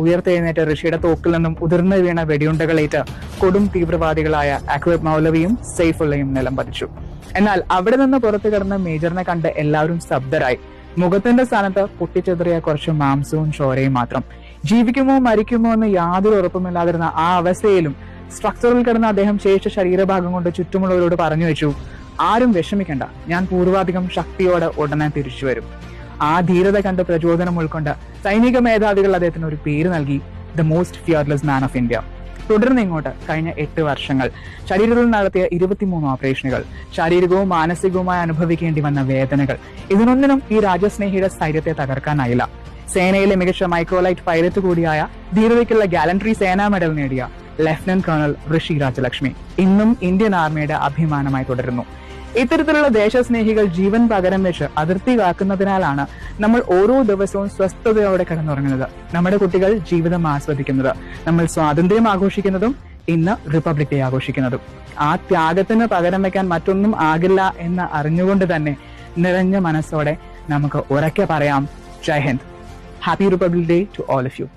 ഉയർത്തെഴുന്നേറ്റ ഋഷിയുടെ തോക്കിൽ നിന്നും ഉതിർന്നു വീണ വെടിയുണ്ടകളേറ്റ് കൊടും തീവ്രവാദികളായ അക്ബർ മൗലവിയും സൈഫുള്ളയും നിലം പതിച്ചു. എന്നാൽ അവിടെ നിന്ന് പുറത്തു കിടന്ന മേജറിനെ കണ്ട് എല്ലാവരും സ്തബ്ധരായി. മുഖത്തിന്റെ സ്ഥാനത്ത് പൊട്ടിച്ചെതറിയ കുറച്ച് മാംസവും ചോരയും മാത്രം. ജീവിക്കുമോ മരിക്കുമോ എന്ന് യാതൊരു ഉറപ്പുമില്ലാതിരുന്ന ആ അവസ്ഥയിലും സ്ട്രക്ചറിൽ കിടന്ന അദ്ദേഹം ശേഷിച്ച ശരീരഭാഗം കൊണ്ട് ചുറ്റുമുള്ളവരോട് പറഞ്ഞു വെച്ചു, ആരും വിഷമിക്കണ്ട, ഞാൻ പൂർവാധികം ശക്തിയോടെ ഉടനെ തിരിച്ചു വരും. ആ ധീരത കണ്ട് പ്രചോദനം ഉൾക്കൊണ്ട് സൈനിക മേധാവികൾ അദ്ദേഹത്തിന് ഒരു പേര് നൽകി, the most fearless man of India. തുടർന്ന് ഇങ്ങോട്ട് കഴിഞ്ഞ 8 വർഷങ്ങൾ ശരീരത്തിൽ നടത്തിയ 23 ഓപ്പറേഷനുകൾ, ശാരീരികവും മാനസികവുമായി അനുഭവിക്കേണ്ടി വന്ന വേദനകൾ, ഇതിനൊന്നിനും ഈ രാജ്യസ്നേഹിയുടെ സ്ഥൈര്യത്തെ തകർക്കാനായില്ല. സേനയിലെ മികച്ച മൈക്രോലൈറ്റ് പൈലറ്റ് കൂടിയായ ധീരതയ്ക്കുള്ള ഗാലൻട്രി സേനാ മെഡൽ നേടിയ ലഫ്റ്റനന്റ് കേണൽ ഋഷി രാജലക്ഷ്മി ഇന്നും ഇന്ത്യൻ ആർമിയുടെ അഭിമാനമായി തുടരുന്നു. ഇത്തരത്തിലുള്ള ദേശസ്നേഹികൾ ജീവൻ പകരം വെച്ച് അതിർത്തി കാക്കുന്നതിനാലാണ് നമ്മൾ ഓരോ ദിവസവും സ്വസ്ഥതയോടെ കിടന്നുറങ്ങുന്നത്, നമ്മുടെ കുട്ടികൾ ജീവിതം ആസ്വദിക്കുന്നത്, നമ്മൾ സ്വാതന്ത്ര്യം ആഘോഷിക്കുന്നതും ഇന്ന് റിപ്പബ്ലിക് ഡേ ആഘോഷിക്കുന്നതും. ആ ത്യാഗത്തിന് പകരം വെക്കാൻ മറ്റൊന്നും ആകില്ല എന്ന് അറിഞ്ഞുകൊണ്ട് തന്നെ നിറഞ്ഞ മനസ്സോടെ നമുക്ക് ഉറക്കെ പറയാം, Jai Hind. Happy republic day to all of U.